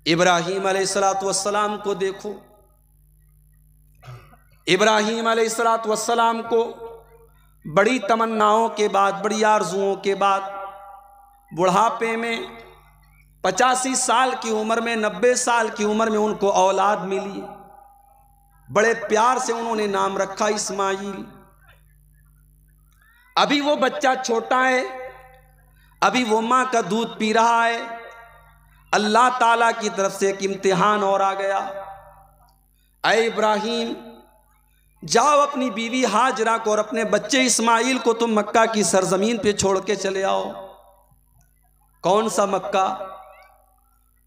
इब्राहीम अलैहिस्सलाम को देखो। इब्राहीम अलैहिस्सलाम को बड़ी तमन्नाओं के बाद, बड़ी आरजुओं के बाद, बुढ़ापे में 85 साल की उम्र में, 90 साल की उम्र में उनको औलाद मिली। बड़े प्यार से उन्होंने नाम रखा इस्माइल। अभी वो बच्चा छोटा है, अभी वो मां का दूध पी रहा है। अल्लाह ताला की तरफ से एक इम्तिहान और आ गया। ऐ इब्राहीम, जाओ अपनी बीवी हाजरा को और अपने बच्चे इस्माइल को तुम मक्का की सरजमीन पे छोड़ के चले आओ। कौन सा मक्का?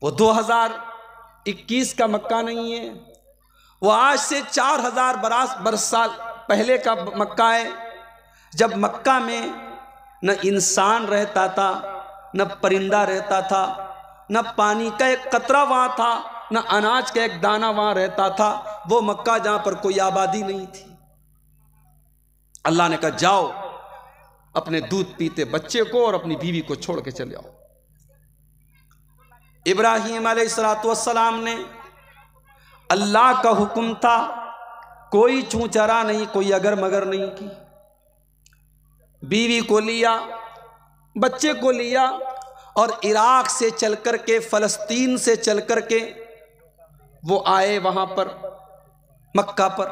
वो 2021 का मक्का नहीं है, वो आज से 4000 बरस साल पहले का मक्का है, जब मक्का में न इंसान रहता था, न परिंदा रहता था, न पानी का एक कतरा वहां था, न अनाज का एक दाना वहां रहता था। वो मक्का जहां पर कोई आबादी नहीं थी। अल्लाह ने कहा जाओ अपने दूध पीते बच्चे को और अपनी बीवी को छोड़ के चले आओ। इब्राहीम अलैहिस्सलाम ने, अल्लाह का हुक्म था, कोई चूचरा नहीं, कोई अगर मगर नहीं की। बीवी को लिया, बच्चे को लिया और इराक से चल कर के, फलस्तीन से चल कर के वो आए वहां पर मक्का पर।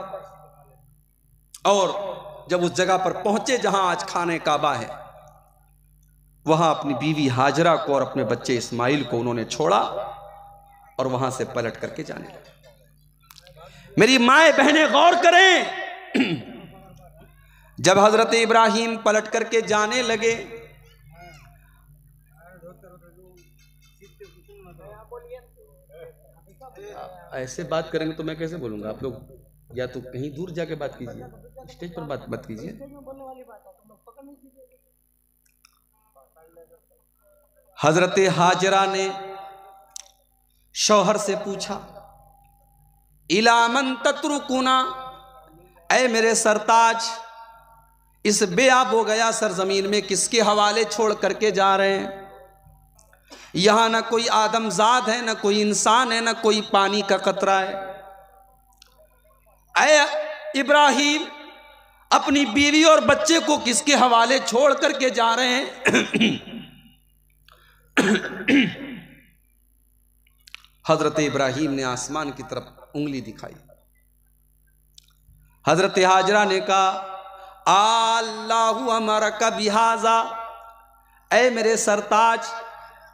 और जब उस जगह पर पहुंचे जहां आज खाने काबा है, वहां अपनी बीवी हाजरा को और अपने बच्चे इस्माइल को उन्होंने छोड़ा और वहां से पलट करके जाने लगे। मेरी माएं बहनें गौर करें, जब हजरत इब्राहीम पलट करके जाने लगे, ऐसे बात करेंगे तो मैं कैसे बोलूंगा? आप लोग या तो कहीं दूर जाके बात कीजिए, स्टेज पर बात मत कीजिए। हजरत हाजरा ने शौहर से पूछा, इला मन तत्रुकुना, ऐ मेरे सरताज, इस बेआबो गया सरजमीन में किसके हवाले छोड़ करके जा रहे हैं? यहां ना कोई आदमजाद है, ना कोई इंसान है, ना कोई पानी का कतरा है। ऐ इब्राहीम, अपनी बीवी और बच्चे को किसके हवाले छोड़ करके जा रहे हैं? हजरत इब्राहीम ने आसमान की तरफ उंगली दिखाई। हजरत हाजरा ने कहा, अल्लाहु अमरका बिहाजा, ऐ मेरे सरताज,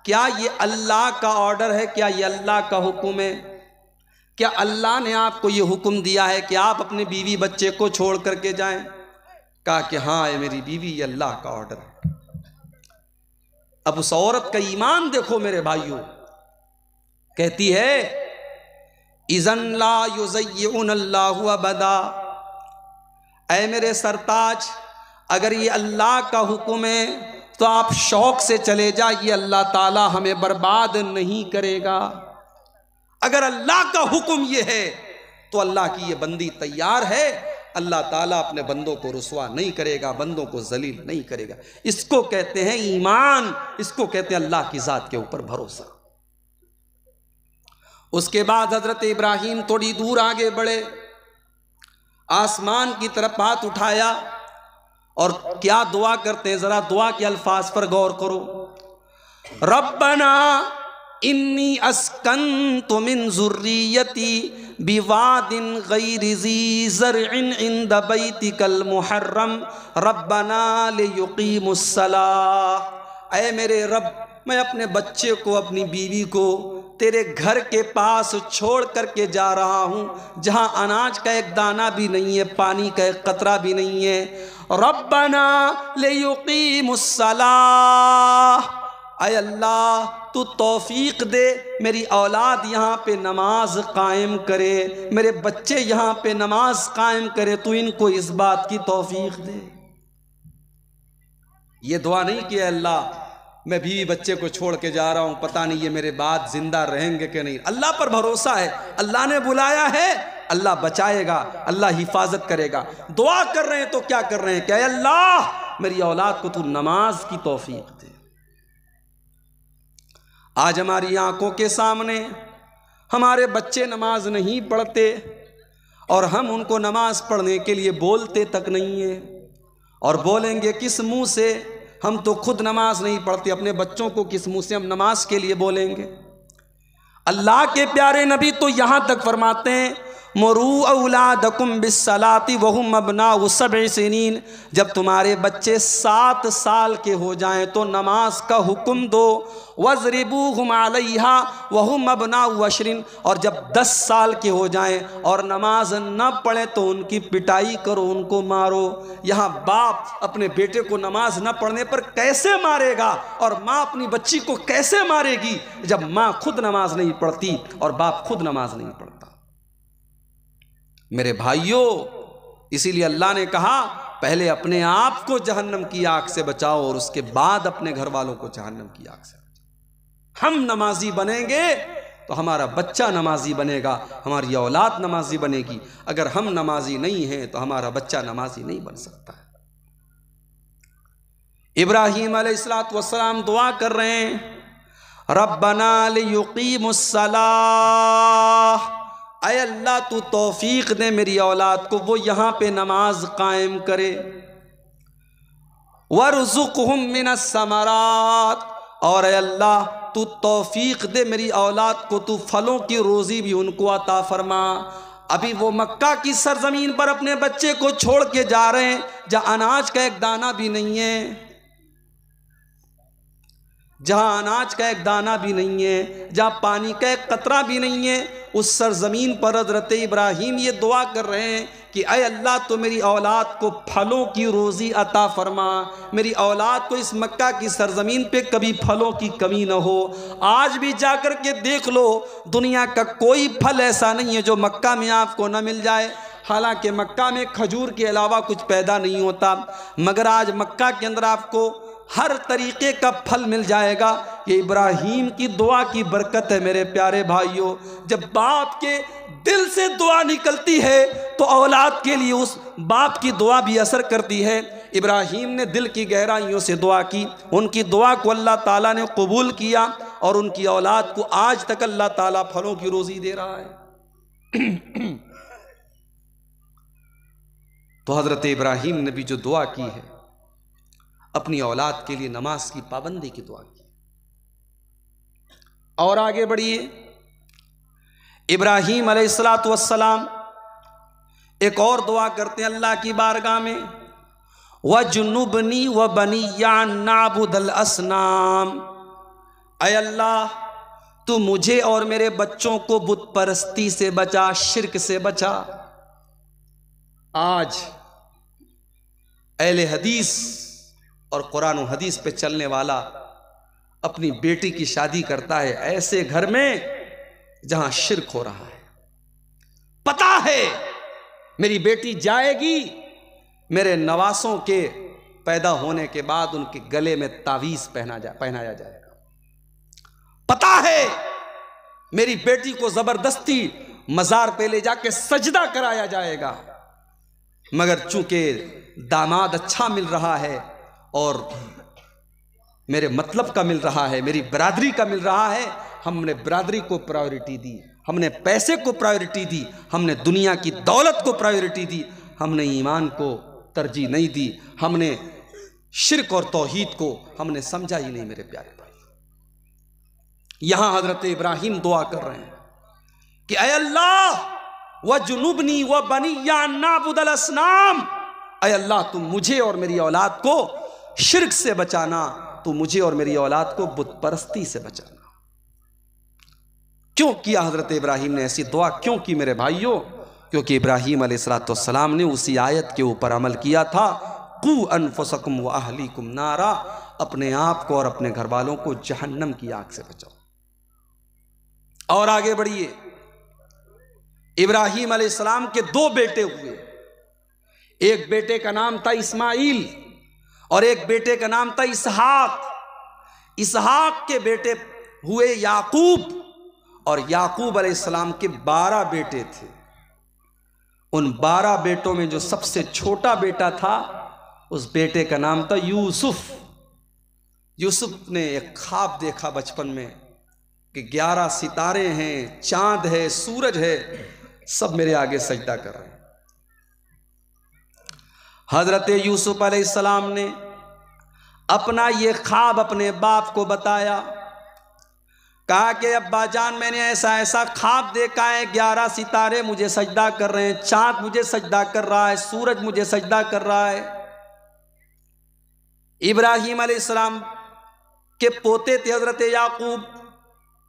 क्या ये अल्लाह का ऑर्डर है? क्या ये अल्लाह का हुक्म है? क्या अल्लाह ने आपको ये हुक्म दिया है कि आप अपने बीवी बच्चे को छोड़ करके जाएं? कहा कि हाँ ये मेरी बीवी, ये अल्लाह का ऑर्डर है। अब उस औरत का ईमान देखो मेरे भाइयों, कहती है, इज़न ला युज़य्युन अल्लाहु अबदा, ऐ मेरे सरताज, अगर ये अल्लाह का हुक्म है तो आप शौक से चले जाइए, अल्लाह ताला हमें बर्बाद नहीं करेगा। अगर अल्लाह का हुक्म ये है तो अल्लाह की ये बंदी तैयार है, अल्लाह ताला अपने बंदों को रुसवा नहीं करेगा, बंदों को जलील नहीं करेगा। इसको कहते हैं ईमान, इसको कहते हैं अल्लाह की जात के ऊपर भरोसा। उसके बाद हजरत इब्राहीम थोड़ी दूर आगे बढ़े, आसमान की तरफ हाथ उठाया और क्या दुआ करते हैं, जरा दुआ के अल्फाज पर गौर करो। रब्बना इन्नी अस्कन्तु मिन ज़ुर्रियती बिवादिन गैरि ज़ी ज़र्इन इंद बैतिकल मुहर्रम रब्बना लियुक़ीमुस्सलाह। ऐ मेरे रब, मैं अपने बच्चे को, अपनी बीवी को तेरे घर के पास छोड़ करके जा रहा हूँ, जहाँ अनाज का एक दाना भी नहीं है, पानी का एक कतरा भी नहीं है। रब्बना लियुक़ीमुस्सलाह, ऐ अल्लाह तू तौफीक दे, मेरी औलाद यहाँ पे नमाज कायम करे, मेरे बच्चे यहाँ पे नमाज कायम करे, तू इनको इस बात की तौफीक दे। ये दुआ नहीं कि अल्लाह मैं बीवी बच्चे को छोड़ के जा रहा हूं, पता नहीं ये मेरे बाद जिंदा रहेंगे कि नहीं। अल्लाह पर भरोसा है, अल्लाह ने बुलाया है, अल्लाह बचाएगा, अल्लाह हिफाजत करेगा। दुआ कर रहे हैं तो क्या कर रहे हैं कि अल्लाह मेरी औलाद को तू नमाज की तौफीक दे। आज हमारी आंखों के सामने हमारे बच्चे नमाज नहीं पढ़ते और हम उनको नमाज पढ़ने के लिए बोलते तक नहीं है, और बोलेंगे किस मुंह से? हम तो खुद नमाज नहीं पढ़ते, अपने बच्चों को किस मुंह से हम नमाज के लिए बोलेंगे? अल्लाह के प्यारे नबी तो यहां तक फरमाते हैं, मुरू औलादकुम बिस्सलाति वहुम अबनाउ सब'i सिनीन, जब तुम्हारे बच्चे 7 साल के हो जाएं तो नमाज का हुक्म दो। वज़रिबूहुम अलैहा वहुम अबनाउ अशरिन, और जब 10 साल के हो जाएं और नमाज न पढ़ें तो उनकी पिटाई करो, उनको मारो। यहाँ बाप अपने बेटे को नमाज न पढ़ने पर कैसे मारेगा, और माँ अपनी बच्ची को कैसे मारेगी जब माँ खुद नमाज नहीं पढ़ती और बाप खुद नमाज नहीं पढ़ता? मेरे भाइयों, इसीलिए अल्लाह ने कहा पहले अपने आप को जहन्नम की आग से बचाओ और उसके बाद अपने घर वालों को जहन्नम की आग से बचाओ। हम नमाजी बनेंगे तो हमारा बच्चा नमाजी बनेगा, हमारी औलाद नमाजी बनेगी। अगर हम नमाजी नहीं हैं तो हमारा बच्चा नमाजी नहीं बन सकता है। इब्राहीम अलैहिस्सलातु वस्सलाम दुआ कर रहे हैं, रब्बना लियुकीमुस्सलाह, ऐ अल्लाह तू तौफीक दे मेरी औलाद को वो यहाँ पे नमाज कायम करे। वरज़ुक़हुम मिनस समरात, और ऐ अल्लाह तू तौफीक दे मेरी औलाद को, तू फलों की रोज़ी भी उनको अता फरमा। अभी वो मक्का की सरजमीन पर अपने बच्चे को छोड़ के जा रहे हैं जहाँ अनाज का एक दाना भी नहीं है, जहाँ अनाज का एक दाना भी नहीं है, जहाँ पानी का एक कतरा भी नहीं है। उस सरजमीन पर हज़रत इब्राहीम ये दुआ कर रहे हैं कि ऐ अल्लाह तो मेरी औलाद को फलों की रोज़ी अता फरमा, मेरी औलाद को इस मक्का की सरजमीन पे कभी फलों की कमी न हो। आज भी जाकर के देख लो, दुनिया का कोई फल ऐसा नहीं है जो मक्का में आपको न मिल जाए। हालांकि मक्का में खजूर के अलावा कुछ पैदा नहीं होता, मगर आज मक्का के अंदर आपको हर तरीके का फल मिल जाएगा। ये इब्राहीम की दुआ की बरकत है मेरे प्यारे भाइयों। जब बाप के दिल से दुआ निकलती है तो औलाद के लिए उस बाप की दुआ भी असर करती है। इब्राहीम ने दिल की गहराइयों से दुआ की, उनकी दुआ को अल्लाह ताला ने कबूल किया और उनकी औलाद को आज तक अल्लाह ताला फलों की रोज़ी दे रहा है। तो हज़रत इब्राहीम ने भी जो दुआ की है, अपनी औलाद के लिए नमाज की पाबंदी की दुआ की। और आगे बढ़िए, इब्राहीम अलैहिस्सलातु वस्सलाम एक और दुआ करते हैं अल्लाह की बारगाह में, वजुनुबनी व बनिया नाबुदल असनाम, ऐ अल्लाह तू मुझे और मेरे बच्चों को बुत परस्ती से बचा, शिर्क से बचा। आज अहले हदीस और कुरान और हदीस पे चलने वाला अपनी बेटी की शादी करता है ऐसे घर में जहां शिर्क हो रहा है। पता है मेरी बेटी जाएगी, मेरे नवासों के पैदा होने के बाद उनके गले में तावीज पहनाया जाएगा। पता है मेरी बेटी को जबरदस्ती मजार पे ले जाके सजदा कराया जाएगा, मगर चूंकि दामाद अच्छा मिल रहा है और मेरे मतलब का मिल रहा है, मेरी बरादरी का मिल रहा है, हमने बरादरी को प्रायोरिटी दी, हमने पैसे को प्रायोरिटी दी, हमने दुनिया की दौलत को प्रायोरिटी दी, हमने ईमान को तरजीह नहीं दी, हमने शिर्क और तौहीद को हमने समझा ही नहीं। मेरे प्यारे भाई, यहां हजरत इब्राहीम दुआ कर रहे हैं कि ऐ अल्लाह व जुनुबनी व बनिया नाबुदल असनाम, ऐ अल्लाह तुम मुझे और मेरी औलाद को शिर्क से बचाना, तू मुझे और मेरी औलाद को बुत परस्ती से बचाना। क्यों किया हजरत इब्राहीम ने ऐसी दुआ, क्यों की मेरे भाइयों? क्योंकि इब्राहीम अलैहिस्सलाम ने उसी आयत के ऊपर अमल किया था, कू अनफुसकुम व अहलीकुम नारा, अपने आप को और अपने घर वालों को जहन्नम की आग से बचाओ। और आगे बढ़िए, इब्राहीम अलैहिस्सलाम के 2 बेटे हुए, एक बेटे का नाम था इस्माइल और एक बेटे का नाम था इसहाक। इसहाक के बेटे हुए याकूब और याकूब अलैहिस्सलाम के 12 बेटे थे। उन 12 बेटों में जो सबसे छोटा बेटा था उस बेटे का नाम था यूसुफ। यूसुफ ने एक ख्वाब देखा बचपन में कि 11 सितारे हैं, चांद है, सूरज है, सब मेरे आगे सजदा कर रहे हैं। हजरत यूसुफ अलैहिस्सलाम ने अपना ये ख्वाब अपने बाप को बताया। कहा कि अब्बा जान, मैंने ऐसा ऐसा ख्वाब देखा है, 11 सितारे मुझे सजदा कर रहे हैं, चांद मुझे सजदा कर रहा है, सूरज मुझे सजदा कर रहा है। इब्राहिम अलैहिस्सलाम के पोते थे हजरत याकूब,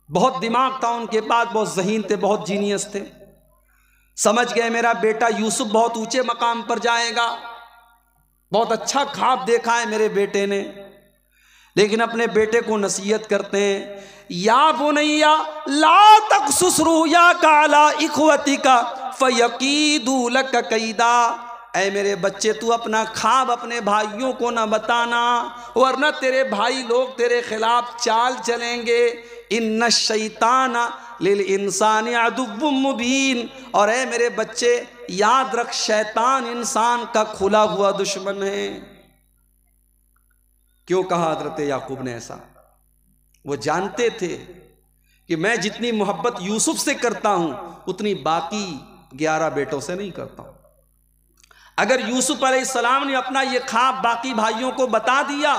बहुत दिमाग था उनके पास, बहुत ज़हीन थे, बहुत जीनियस थे। समझ गए मेरा बेटा यूसुफ बहुत ऊंचे मकाम पर जाएगा, बहुत अच्छा ख्वाब देखा है मेरे बेटे ने। लेकिन अपने बेटे को नसीहत करते हैं, या बुनैया ला तक़्सुस रुयाका अला इख्वतिका फयकीदू लक कैदा। ऐ मेरे बच्चे, तू अपना ख्वाब अपने भाइयों को न बताना, वरना तेरे भाई लोग तेरे खिलाफ चाल चलेंगे। इन्न शैताना लिल इंसानी अदुव्वुम मुबीन। और ऐ मेरे बच्चे, याद रख, शैतान इंसान का खुला हुआ दुश्मन है। क्यों कहा हजरत याकूब ने ऐसा? वो जानते थे कि मैं जितनी मोहब्बत यूसुफ से करता हूं उतनी बाकी 11 बेटों से नहीं करता हूं। अगर यूसुफ अलैहिस्सलाम ने अपना ये ख्वाब बाकी भाइयों को बता दिया,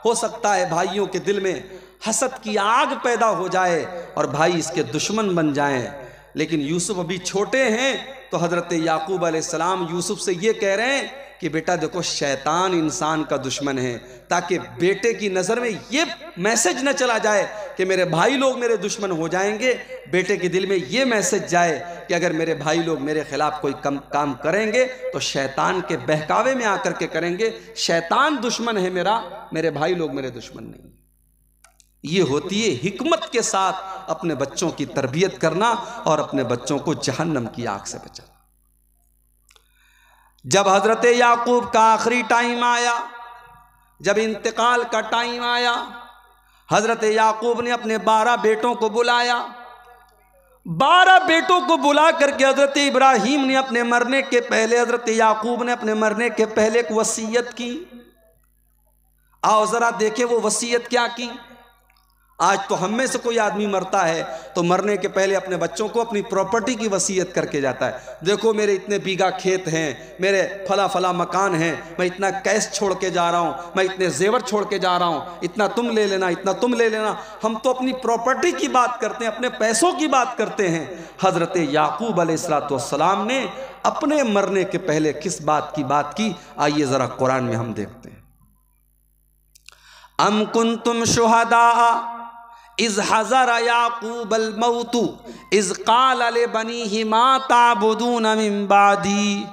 हो सकता है भाइयों के दिल में हसद की आग पैदा हो जाए और भाई इसके दुश्मन बन जाएं। लेकिन यूसुफ अभी छोटे हैं, तो हजरत याकूब अलैहिस्सलाम यूसुफ से ये कह रहे हैं कि बेटा देखो, शैतान इंसान का दुश्मन है, ताकि बेटे की नज़र में ये मैसेज न चला जाए कि मेरे भाई लोग मेरे दुश्मन हो जाएंगे। बेटे के दिल में ये मैसेज जाए कि अगर मेरे भाई लोग मेरे खिलाफ कोई काम करेंगे तो शैतान के बहकावे में आकर के करेंगे। शैतान दुश्मन है मेरा, मेरे भाई लोग मेरे दुश्मन नहीं। ये होती है हिकमत के साथ अपने बच्चों की तरबियत करना और अपने बच्चों को जहन्नम की आग से बचाना। जब हजरत याकूब का आखिरी टाइम आया, जब इंतकाल का टाइम आया, हजरत याकूब ने अपने 12 बेटों को बुलाया। 12 बेटों को बुला करके हजरत इब्राहिम ने अपने मरने के पहले, हजरत याकूब ने अपने मरने के पहले एक वसीयत की। आओ जरा देखें वो वसीयत क्या की। आज तो हम में से कोई आदमी मरता है तो मरने के पहले अपने बच्चों को अपनी प्रॉपर्टी की वसीयत करके जाता है। देखो मेरे इतने बीघा खेत हैं, मेरे फला फला मकान हैं, मैं इतना कैश छोड़ के जा रहा हूँ, मैं इतने जेवर छोड़ के जा रहा हूँ, इतना तुम ले लेना, इतना तुम ले लेना। हम तो अपनी प्रॉपर्टी की बात करते हैं, अपने पैसों की बात करते हैं। हजरत याकूब अलैहिस्सलाम ने अपने मरने के पहले किस बात की? आइए जरा कुरान में हम देखते हैं। अम कुंतुम शुहदा इज़ हज़र याकूब अल मौतु इज़ क़ाल लिबनीहि मा ताबुदून मिन बादी।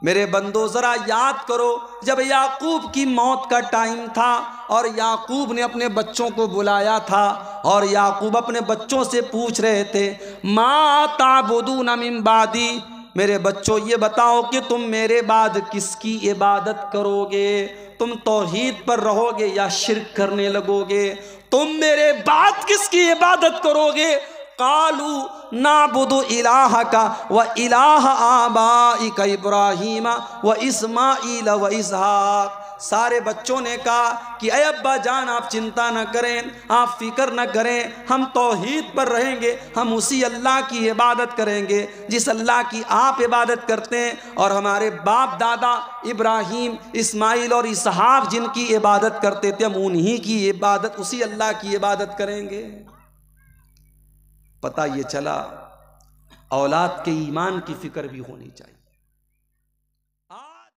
मेरे बंदो ज़रा याद करो, जब याकूब की मौत का टाइम था और याकूब ने अपने बच्चों को बुलाया था और याकूब अपने बच्चों से पूछ रहे थे, मा ताबुदून मिन बादी, मेरे बच्चों ये बताओ कि तुम मेरे बाद किसकी इबादत करोगे? तुम तौहीद पर रहोगे या शिर्क करने लगोगे? तुम मेरे बाद किसकी इबादत करोगे? कालू नाबुदु इलाहका व इलाह आबाइका इब्राहीम व इस्माईल व इसहाक। सारे बच्चों ने कहा कि अय अब्बा जान, आप चिंता न करें, आप फिक्र न करें, हम तौहीद पर रहेंगे, हम उसी अल्लाह की इबादत करेंगे जिस अल्लाह की आप इबादत करते हैं, और हमारे बाप दादा इब्राहीम, इस्माइल और इसहाक जिनकी इबादत करते थे, हम उन्हीं की इबादत, उसी अल्लाह की इबादत करेंगे। पता ये चला औलाद के ईमान की फिक्र भी होनी चाहिए।